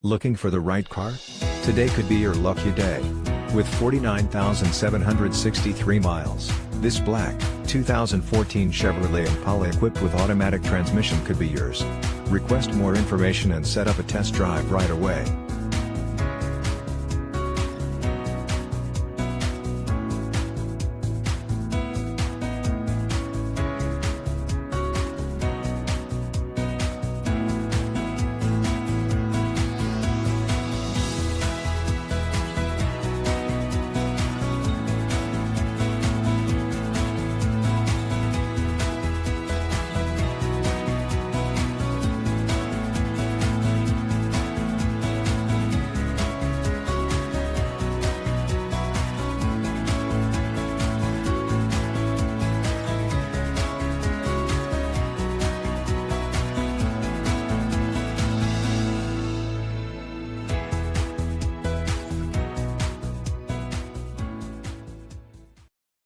Looking for the right car? Today could be your lucky day. With 49,763 miles, this black, 2014 Chevrolet Impala equipped with automatic transmission could be yours. Request more information and set up a test drive right away.